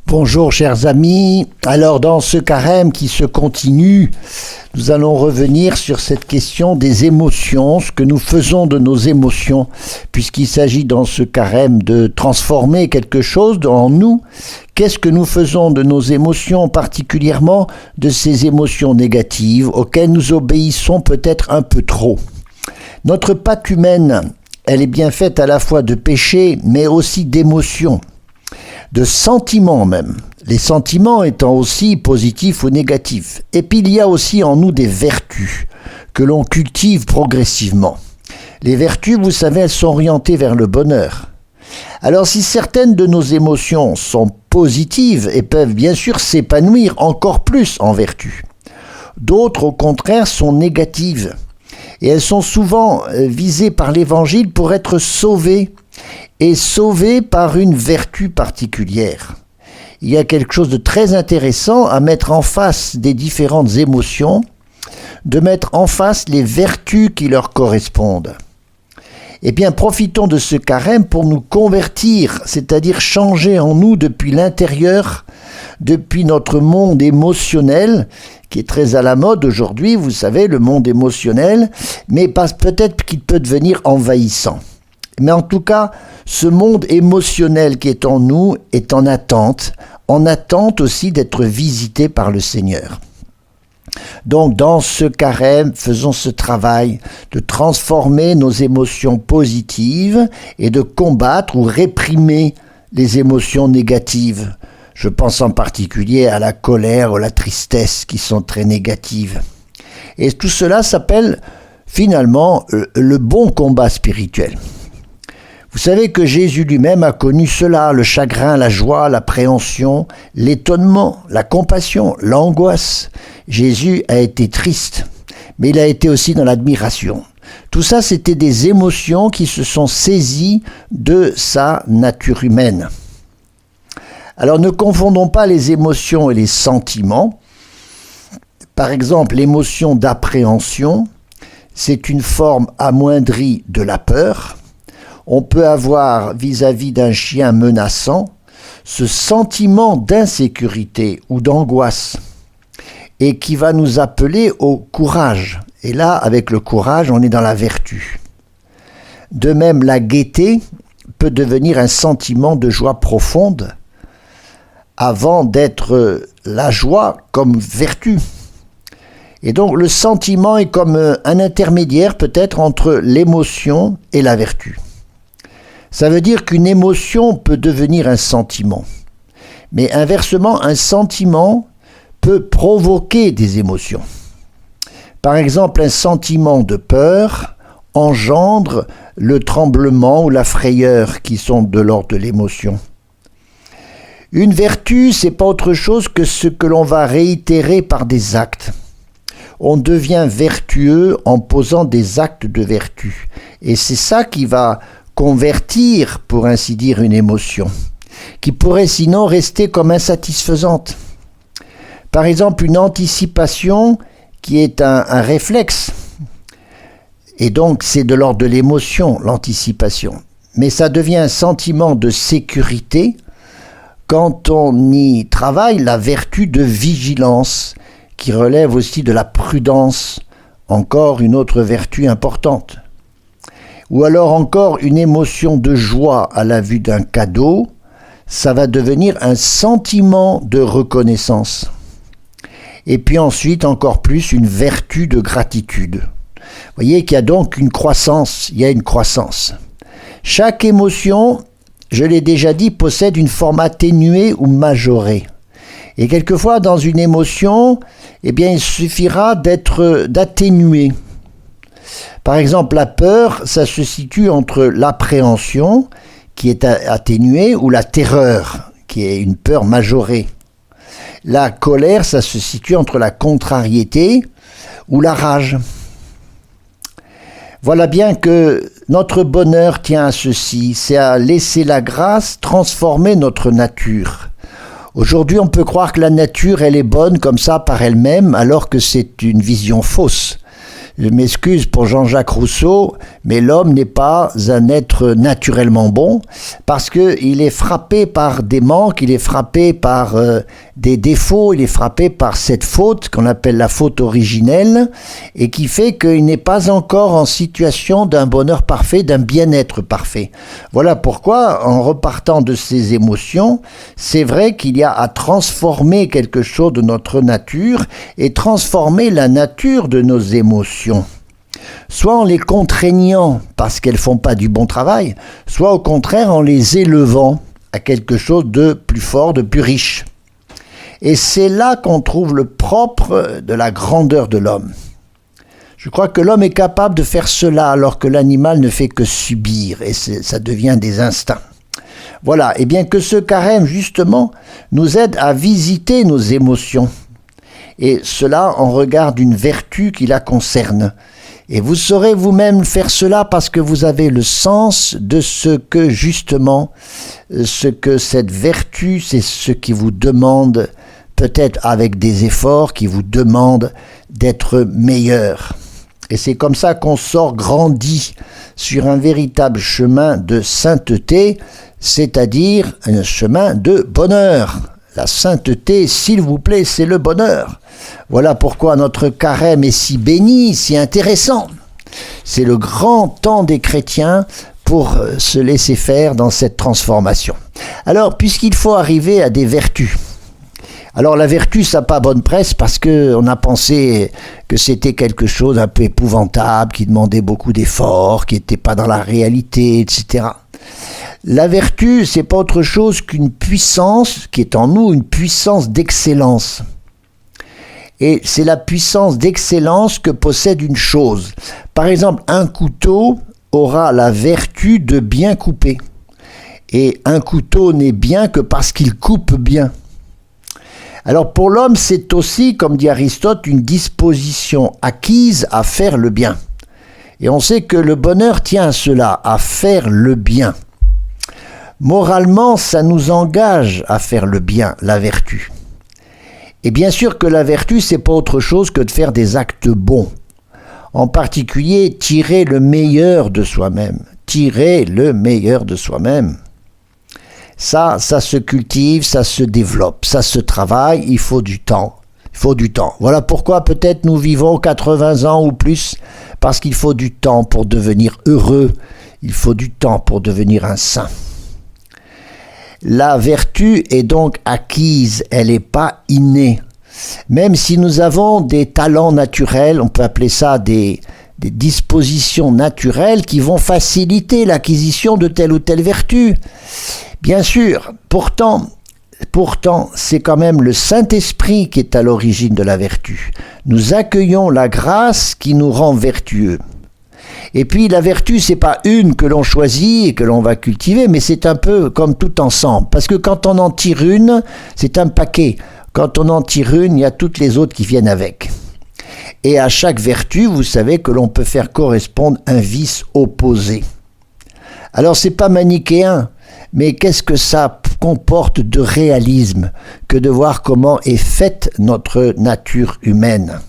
Bonjour chers amis, alors dans ce carême qui se continue, nous allons revenir sur cette question des émotions, ce que nous faisons de nos émotions, puisqu'il s'agit dans ce carême de transformer quelque chose en nous. Qu'est-ce que nous faisons de nos émotions, particulièrement de ces émotions négatives auxquelles nous obéissons peut-être un peu trop? Notre patte humaine, elle est bien faite à la fois de péché, mais aussi d'émotions. De sentiments même, les sentiments étant aussi positifs ou négatifs. Et puis il y a aussi en nous des vertus que l'on cultive progressivement. Les vertus, vous savez, elles sont orientées vers le bonheur. Alors si certaines de nos émotions sont positives et peuvent bien sûr s'épanouir encore plus en vertu, d'autres au contraire sont négatives. Et elles sont souvent visées par l'Évangile pour être sauvées, et sauvées par une vertu particulière. Il y a quelque chose de très intéressant à mettre en face des différentes émotions, de mettre en face les vertus qui leur correspondent. Eh bien, profitons de ce carême pour nous convertir, c'est-à-dire changer en nous depuis l'intérieur, depuis notre monde émotionnel, qui est très à la mode aujourd'hui, vous savez, le monde émotionnel, mais peut-être qu'il peut devenir envahissant. Mais en tout cas, ce monde émotionnel qui est en nous est en attente aussi d'être visité par le Seigneur. Donc dans ce carême, faisons ce travail de transformer nos émotions positives et de combattre ou réprimer les émotions négatives. Je pense en particulier à la colère ou à la tristesse qui sont très négatives. Et tout cela s'appelle finalement le bon combat spirituel. Vous savez que Jésus lui-même a connu cela, le chagrin, la joie, l'appréhension, l'étonnement, la compassion, l'angoisse. Jésus a été triste, mais il a été aussi dans l'admiration. Tout ça, c'était des émotions qui se sont saisies de sa nature humaine. Alors ne confondons pas les émotions et les sentiments. Par exemple, l'émotion d'appréhension, c'est une forme amoindrie de la peur. On peut avoir vis-à-vis d'un chien menaçant ce sentiment d'insécurité ou d'angoisse et qui va nous appeler au courage. Et là, avec le courage, on est dans la vertu. De même, la gaieté peut devenir un sentiment de joie profonde avant d'être la joie comme vertu. Et donc, le sentiment est comme un intermédiaire peut-être entre l'émotion et la vertu. Ça veut dire qu'une émotion peut devenir un sentiment. Mais inversement, un sentiment peut provoquer des émotions. Par exemple, un sentiment de peur engendre le tremblement ou la frayeur qui sont de l'ordre de l'émotion. Une vertu, c'est pas autre chose que ce que l'on va réitérer par des actes. On devient vertueux en posant des actes de vertu. Et c'est ça qui va convertir, pour ainsi dire, une émotion, qui pourrait sinon rester comme insatisfaisante. Par exemple, une anticipation qui est un réflexe, et donc c'est de l'ordre de l'émotion, l'anticipation. Mais ça devient un sentiment de sécurité quand on y travaille la vertu de vigilance, qui relève aussi de la prudence, encore une autre vertu importante. Ou alors encore une émotion de joie à la vue d'un cadeau, ça va devenir un sentiment de reconnaissance. Et puis ensuite encore plus une vertu de gratitude. Vous voyez qu'il y a donc une croissance, il y a une croissance. Chaque émotion, je l'ai déjà dit, possède une forme atténuée ou majorée. Et quelquefois dans une émotion, eh bien il suffira d'atténuer. Par exemple, la peur, ça se situe entre l'appréhension, qui est atténuée, ou la terreur, qui est une peur majorée. La colère, ça se situe entre la contrariété ou la rage. Voilà bien que notre bonheur tient à ceci, c'est à laisser la grâce transformer notre nature. Aujourd'hui, on peut croire que la nature, elle est bonne comme ça par elle-même, alors que c'est une vision fausse. je m'excuse pour Jean-Jacques Rousseau, mais l'homme n'est pas un être naturellement bon, parce qu'il est frappé par des manques, il est frappé par des défauts, il est frappé par cette faute qu'on appelle la faute originelle, et qui fait qu'il n'est pas encore en situation d'un bonheur parfait, d'un bien-être parfait. Voilà pourquoi, en repartant de ces émotions, c'est vrai qu'il y a à transformer quelque chose de notre nature, et transformer la nature de nos émotions. Soit en les contraignant parce qu'elles font pas du bon travail, soit au contraire en les élevant à quelque chose de plus fort, de plus riche. Et c'est là qu'on trouve le propre de la grandeur de l'homme. Je crois que l'homme est capable de faire cela alors que l'animal ne fait que subir, et ça devient des instincts. Voilà, et bien que ce carême, justement, nous aide à visiter nos émotions, et cela en regard d'une vertu qui la concerne. Et vous saurez vous-même faire cela parce que vous avez le sens de ce que, justement, ce que cette vertu, c'est ce qui vous demande, peut-être avec des efforts, qui vous demande d'être meilleur. Et c'est comme ça qu'on sort grandi sur un véritable chemin de sainteté, c'est-à-dire un chemin de bonheur. La sainteté, s'il vous plaît, c'est le bonheur. Voilà pourquoi notre carême est si béni, si intéressant. C'est le grand temps des chrétiens pour se laisser faire dans cette transformation. Alors, puisqu'il faut arriver à des vertus, alors la vertu, ça n'a pas bonne presse parce qu'on a pensé que c'était quelque chose un peu épouvantable, qui demandait beaucoup d'efforts, qui n'était pas dans la réalité, etc. La vertu, c'est pas autre chose qu'une puissance qui est en nous, une puissance d'excellence. Et c'est la puissance d'excellence que possède une chose. Par exemple, un couteau aura la vertu de bien couper. Et un couteau n'est bien que parce qu'il coupe bien. Alors pour l'homme, c'est aussi, comme dit Aristote, une disposition acquise à faire le bien. Et on sait que le bonheur tient à cela, à faire le bien. Moralement, ça nous engage à faire le bien, la vertu. Et bien sûr que la vertu, c'est pas autre chose que de faire des actes bons. En particulier, tirer le meilleur de soi-même. Tirer le meilleur de soi-même. Ça se cultive, ça se développe, ça se travaille, il faut du temps. Il faut du temps. Voilà pourquoi peut-être nous vivons 80 ans ou plus, parce qu'il faut du temps pour devenir heureux, il faut du temps pour devenir un saint. La vertu est donc acquise, elle n'est pas innée. Même si nous avons des talents naturels, on peut appeler ça des dispositions naturelles qui vont faciliter l'acquisition de telle ou telle vertu. Bien sûr, pourtant, c'est quand même le Saint-Esprit qui est à l'origine de la vertu. Nous accueillons la grâce qui nous rend vertueux. Et puis la vertu, c'est pas une que l'on choisit et que l'on va cultiver, mais c'est un peu comme tout ensemble. Parce que quand on en tire une, c'est un paquet. Quand on en tire une, il y a toutes les autres qui viennent avec. Et à chaque vertu, vous savez que l'on peut faire correspondre un vice opposé. Alors c'est pas manichéen, mais qu'est-ce que ça comporte de réalisme que de voir comment est faite notre nature humaine.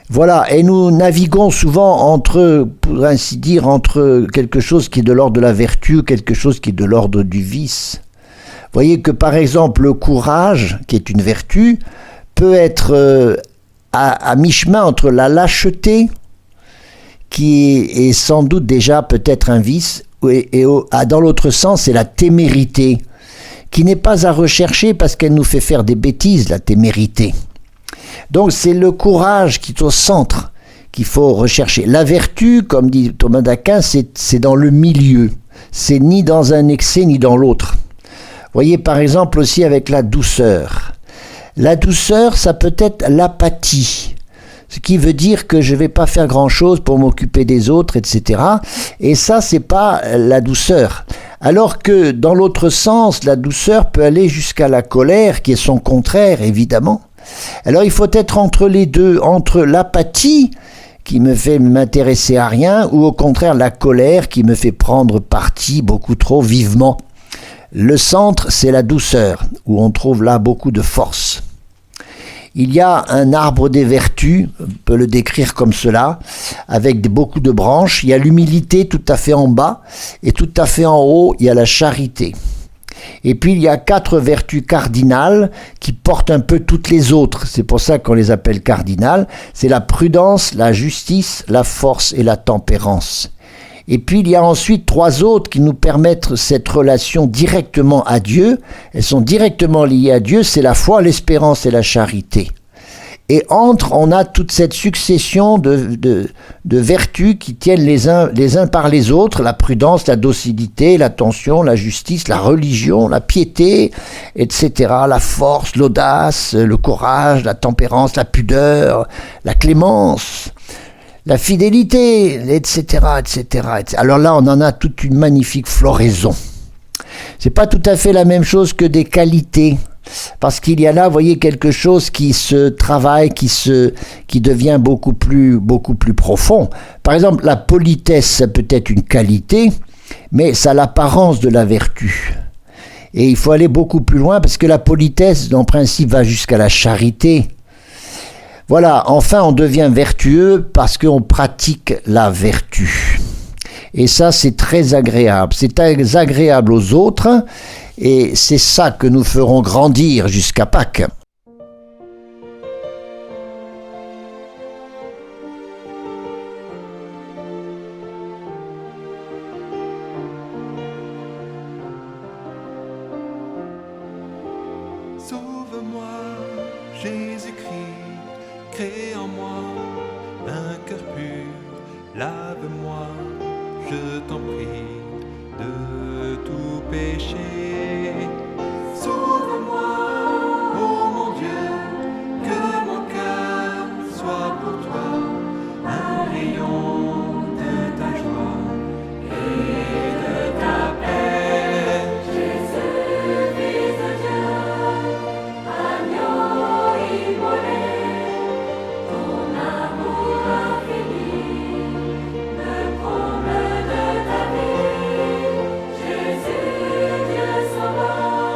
Voilà, et nous naviguons souvent entre, pour ainsi dire, entre quelque chose qui est de l'ordre de la vertu, quelque chose qui est de l'ordre du vice. Vous voyez que par exemple le courage, qui est une vertu, peut être à mi-chemin entre la lâcheté, qui est sans doute déjà peut-être un vice, et dans l'autre sens, c'est la témérité, qui n'est pas à rechercher parce qu'elle nous fait faire des bêtises, la témérité. Donc c'est le courage qui est au centre qu'il faut rechercher. La vertu, comme dit Thomas d'Aquin, c'est dans le milieu. C'est ni dans un excès ni dans l'autre. Voyez par exemple aussi avec la douceur. La douceur, ça peut être l'apathie. Ce qui veut dire que je ne vais pas faire grand-chose pour m'occuper des autres, etc. Et ça, c'est pas la douceur. Alors que dans l'autre sens, la douceur peut aller jusqu'à la colère, qui est son contraire, évidemment. Alors il faut être entre les deux, entre l'apathie, qui me fait m'intéresser à rien, ou au contraire la colère, qui me fait prendre parti beaucoup trop vivement. Le centre, c'est la douceur, où on trouve là beaucoup de force. il y a un arbre des vertus, on peut le décrire comme cela, avec beaucoup de branches. Il y a l'humilité tout à fait en bas, et tout à fait en haut, il y a la charité. Et puis il y a 4 vertus cardinales qui portent un peu toutes les autres. C'est pour ça qu'on les appelle cardinales. C'est la prudence, la justice, la force et la tempérance. Et puis il y a ensuite 3 autres qui nous permettent cette relation directement à Dieu. Elles sont directement liées à Dieu, c'est la foi, l'espérance et la charité. Et entre, on a toute cette succession de vertus qui tiennent les uns par les autres, la prudence, la docilité, l'attention, la justice, la religion, la piété, etc., la force, l'audace, le courage, la tempérance, la pudeur, la clémence, la fidélité, etc., etc. Alors là, on en a toute une magnifique floraison. C'est pas tout à fait la même chose que des qualités. Parce qu'il y a là, vous voyez, quelque chose qui se travaille, qui devient beaucoup plus profond. Par exemple, la politesse, ça peut être une qualité, mais ça a l'apparence de la vertu. Et il faut aller beaucoup plus loin, parce que la politesse, en principe, va jusqu'à la charité. Voilà, enfin, on devient vertueux parce qu'on pratique la vertu. Et ça, c'est très agréable. C'est très agréable aux autres. Et c'est ça que nous ferons grandir jusqu'à Pâques. Sauve-moi, Jésus-Christ, crée en moi un cœur pur, lave-moi, je t'en prie, de tout péché. Sauve-moi, ô mon Dieu, que mon cœur soit pour toi un rayon de ta joie et de ta paix. Jésus, Fils de Dieu, agneau immolé, ton amour infini me comble de ta vie. Jésus, Dieu sauveur.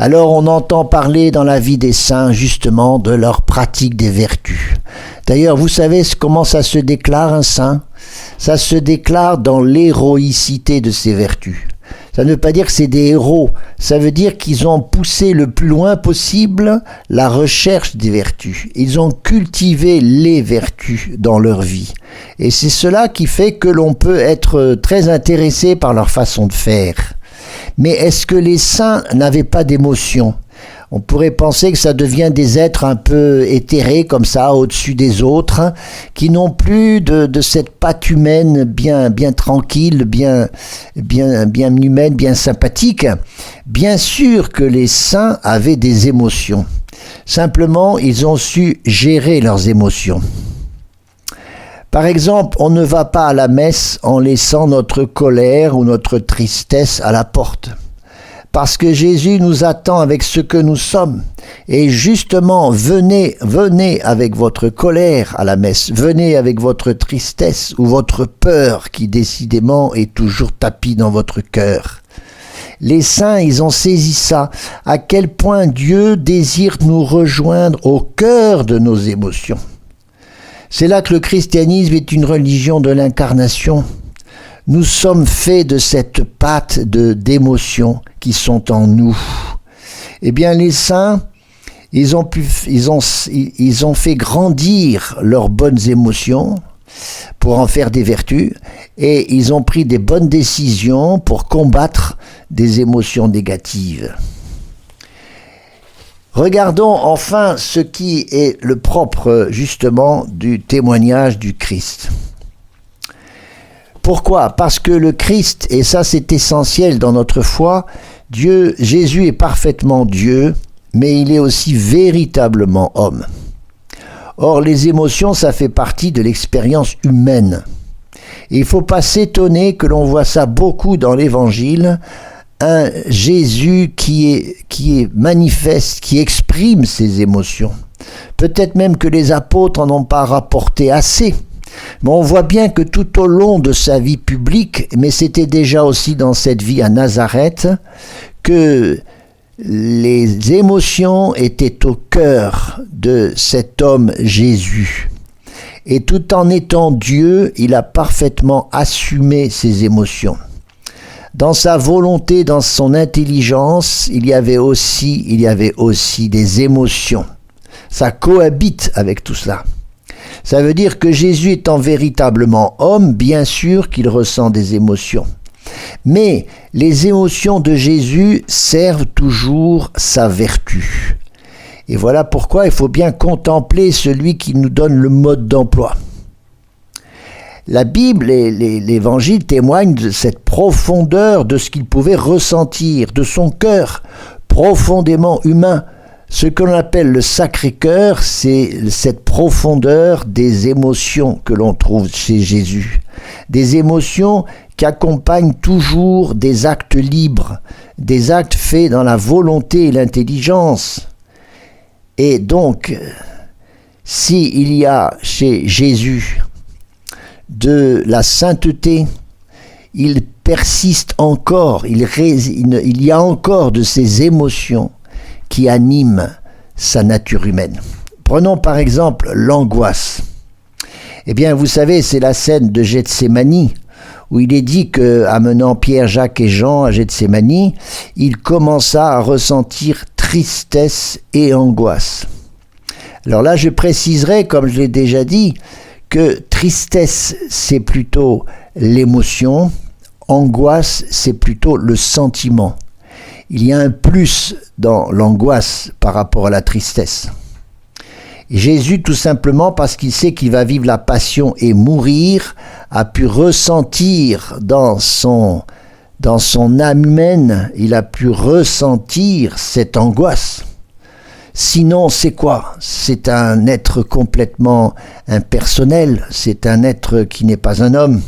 Alors on entend parler dans la vie des saints justement de leur pratique des vertus. D'ailleurs, vous savez comment ça se déclare un saint? Ça se déclare dans l'héroïcité de ses vertus. Ça ne veut pas dire que c'est des héros, ça veut dire qu'ils ont poussé le plus loin possible la recherche des vertus. Ils ont cultivé les vertus dans leur vie. Et c'est cela qui fait que l'on peut être très intéressé par leur façon de faire. Mais est-ce que les saints n'avaient pas d'émotion? On pourrait penser que ça devient des êtres un peu éthérés comme ça, au-dessus des autres, hein, qui n'ont plus de cette patte humaine bien tranquille, bien humaine, bien sympathique. Bien sûr que les saints avaient des émotions. Simplement, ils ont su gérer leurs émotions. Par exemple, on ne va pas à la messe en laissant notre colère ou notre tristesse à la porte. Parce que Jésus nous attend avec ce que nous sommes. Et justement, venez avec votre colère à la messe. Venez avec votre tristesse ou votre peur qui décidément est toujours tapie dans votre cœur. Les saints, ils ont saisi ça. À quel point Dieu désire nous rejoindre au cœur de nos émotions. C'est là que le christianisme est une religion de l'incarnation. Nous sommes faits de cette pâte d'émotions qui sont en nous. Eh bien, les saints, ils ont fait grandir leurs bonnes émotions pour en faire des vertus, et ils ont pris des bonnes décisions pour combattre des émotions négatives. Regardons enfin ce qui est le propre, justement, du témoignage du Christ. Pourquoi? Parce que le Christ, et ça c'est essentiel dans notre foi, Jésus est parfaitement Dieu, mais il est aussi véritablement homme. Or, les émotions, ça fait partie de l'expérience humaine. Et il ne faut pas s'étonner que l'on voit ça beaucoup dans l'Évangile, un Jésus qui est manifeste, qui exprime ses émotions. Peut-être même que les apôtres n'en ont pas rapporté assez. Mais on voit bien que tout au long de sa vie publique, mais c'était déjà aussi dans cette vie à Nazareth, que les émotions étaient au cœur de cet homme Jésus. Et tout en étant Dieu, il a parfaitement assumé ses émotions. Dans sa volonté, dans son intelligence, il y avait aussi des émotions. Ça cohabite avec tout cela. Ça veut dire que Jésus étant véritablement homme, bien sûr qu'il ressent des émotions. Mais les émotions de Jésus servent toujours sa vertu. Et voilà pourquoi il faut bien contempler celui qui nous donne le mode d'emploi. La Bible et l'Évangile témoignent de cette profondeur de ce qu'il pouvait ressentir, de son cœur profondément humain. Ce que l'on appelle le Sacré-Cœur, c'est cette profondeur des émotions que l'on trouve chez Jésus. Des émotions qui accompagnent toujours des actes libres, des actes faits dans la volonté et l'intelligence. Et donc, s'il y a chez Jésus de la sainteté, il persiste encore, il y a encore de ces émotions qui anime sa nature humaine. Prenons par exemple l'angoisse. Eh bien, vous savez, c'est la scène de Gethsémani, où il est dit que, amenant Pierre, Jacques et Jean à Gethsémani, il commença à ressentir tristesse et angoisse. Alors là, je préciserai, comme je l'ai déjà dit, que tristesse, c'est plutôt l'émotion, angoisse, c'est plutôt le sentiment. Il y a un plus dans l'angoisse par rapport à la tristesse. Et Jésus, tout simplement parce qu'il sait qu'il va vivre la passion et mourir, a pu ressentir dans son âme humaine, il a pu ressentir cette angoisse. Sinon, c'est quoi? C'est un être complètement impersonnel, c'est un être qui n'est pas un homme.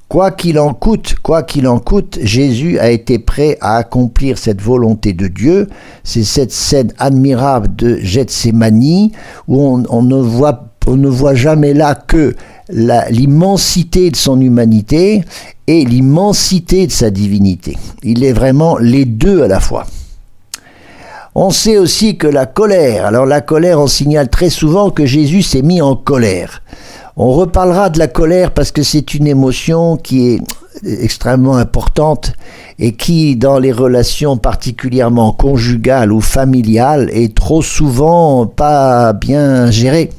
Quoi qu'il en coûte, Jésus a été prêt à accomplir cette volonté de Dieu. C'est cette scène admirable de Gethsémani où on ne voit jamais là que l'immensité de son humanité et l'immensité de sa divinité. Il est vraiment les deux à la fois. On sait aussi que la colère, alors la colère, on signale très souvent que Jésus s'est mis en colère. On reparlera de la colère parce que c'est une émotion qui est extrêmement importante et qui, dans les relations particulièrement conjugales ou familiales, est trop souvent pas bien gérée.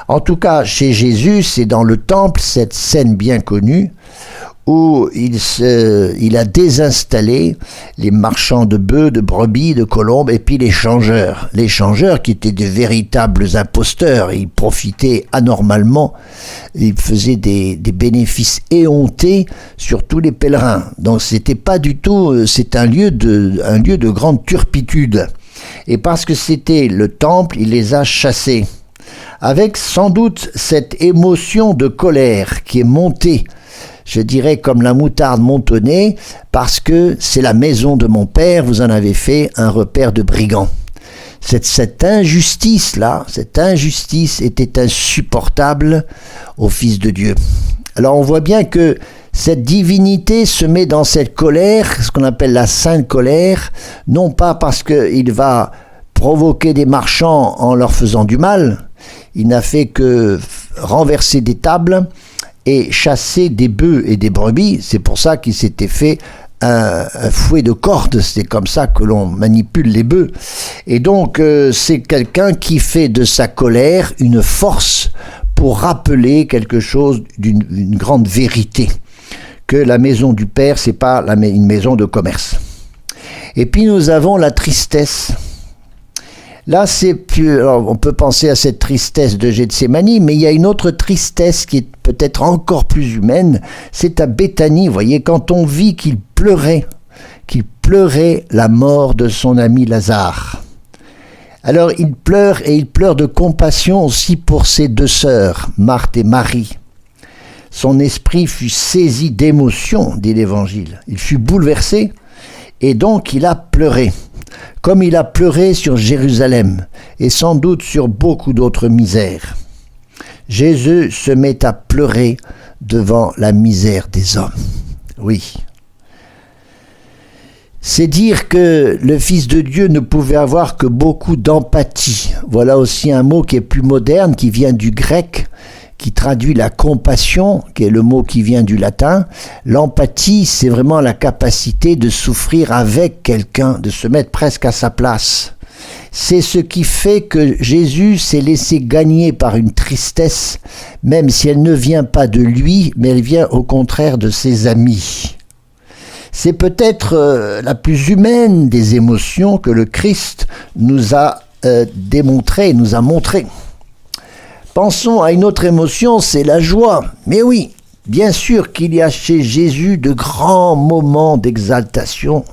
En tout cas, chez Jésus, c'est dans le temple, cette scène bien connue, où il a désinstallé les marchands de bœufs, de brebis, de colombes, et puis les changeurs. Les changeurs qui étaient de véritables imposteurs, ils profitaient anormalement, ils faisaient des bénéfices éhontés sur tous les pèlerins. Donc c'était pas du tout, c'est un lieu de grande turpitude. Et parce que c'était le temple, il les a chassés. Avec sans doute cette émotion de colère qui est montée, je dirais comme la moutarde monte au nez, parce que c'est la maison de mon père, vous en avez fait un repère de brigands. Cette injustice-là, cette injustice était insupportable au Fils de Dieu. Alors on voit bien que cette divinité se met dans cette colère, ce qu'on appelle la sainte colère, non pas parce qu'il va provoquer des marchands en leur faisant du mal, il n'a fait que renverser des tables et chasser des bœufs et des brebis. C'est pour ça qu'il s'était fait un fouet de cordes, c'est comme ça que l'on manipule les bœufs. Et donc c'est quelqu'un qui fait de sa colère une force pour rappeler quelque chose d'une grande vérité, que la maison du Père, c'est pas une maison de commerce. Et puis nous avons la tristesse. Là, c'est plus. Alors, on peut penser à cette tristesse de Gethsémani, mais il y a une autre tristesse qui est peut-être encore plus humaine. C'est à Béthanie, vous voyez, quand on vit qu'il pleurait la mort de son ami Lazare. Alors, il pleure, et il pleure de compassion aussi pour ses deux sœurs, Marthe et Marie. Son esprit fut saisi d'émotion, dit l'Évangile. Il fut bouleversé, et donc il a pleuré. Comme il a pleuré sur Jérusalem, et sans doute sur beaucoup d'autres misères. Jésus se met à pleurer devant la misère des hommes. Oui. C'est dire que le Fils de Dieu ne pouvait avoir que beaucoup d'empathie. Voilà aussi un mot qui est plus moderne, qui vient du grec, qui traduit la compassion, qui est le mot qui vient du latin. L'empathie, c'est vraiment la capacité de souffrir avec quelqu'un, de se mettre presque à sa place. C'est ce qui fait que Jésus s'est laissé gagner par une tristesse, même si elle ne vient pas de lui, mais elle vient au contraire de ses amis. C'est peut-être la plus humaine des émotions que le Christ nous a démontré, nous a montré. Pensons à une autre émotion, c'est la joie. Mais oui, bien sûr qu'il y a chez Jésus de grands moments d'exaltation.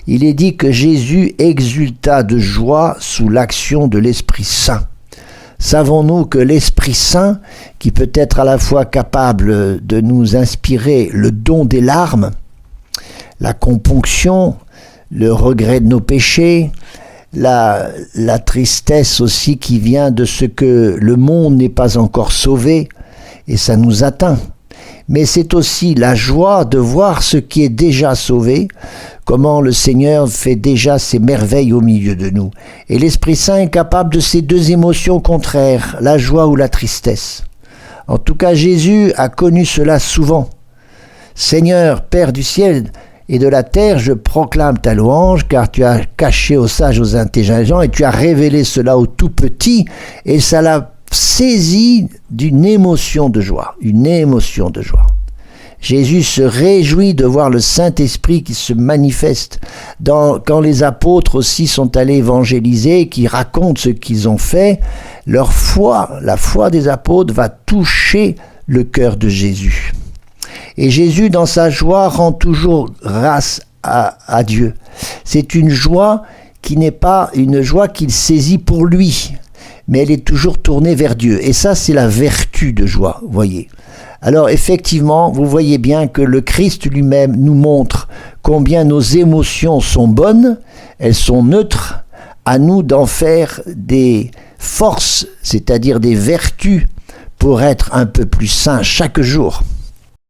Il est dit que Jésus exulta de joie sous l'action de l'Esprit Saint. Savons-nous que l'Esprit Saint, qui peut être à la fois capable de nous inspirer le don des larmes, la componction, le regret de nos péchés, la tristesse aussi qui vient de ce que le monde n'est pas encore sauvé, et ça nous atteint. Mais c'est aussi la joie de voir ce qui est déjà sauvé, comment le Seigneur fait déjà ses merveilles au milieu de nous. Et l'Esprit Saint est capable de ces deux émotions contraires, la joie ou la tristesse. En tout cas, Jésus a connu cela souvent. Seigneur, Père du ciel et de la terre, je proclame ta louange, car tu as caché aux sages, aux intelligents, et tu as révélé cela aux tout petits, et ça l'a saisi d'une émotion de joie, une émotion de joie. Jésus se réjouit de voir le Saint-Esprit qui se manifeste quand les apôtres aussi sont allés évangéliser, qui racontent ce qu'ils ont fait. Leur foi, la foi des apôtres, va toucher le cœur de Jésus. Et Jésus, dans sa joie, rend toujours grâce à Dieu. C'est une joie qui n'est pas une joie qu'il saisit pour lui, mais elle est toujours tournée vers Dieu. Et ça, c'est la vertu de joie, vous voyez. Alors effectivement, vous voyez bien que le Christ lui-même nous montre combien nos émotions sont bonnes, elles sont neutres, à nous d'en faire des forces, c'est-à-dire des vertus, pour être un peu plus saints chaque jour.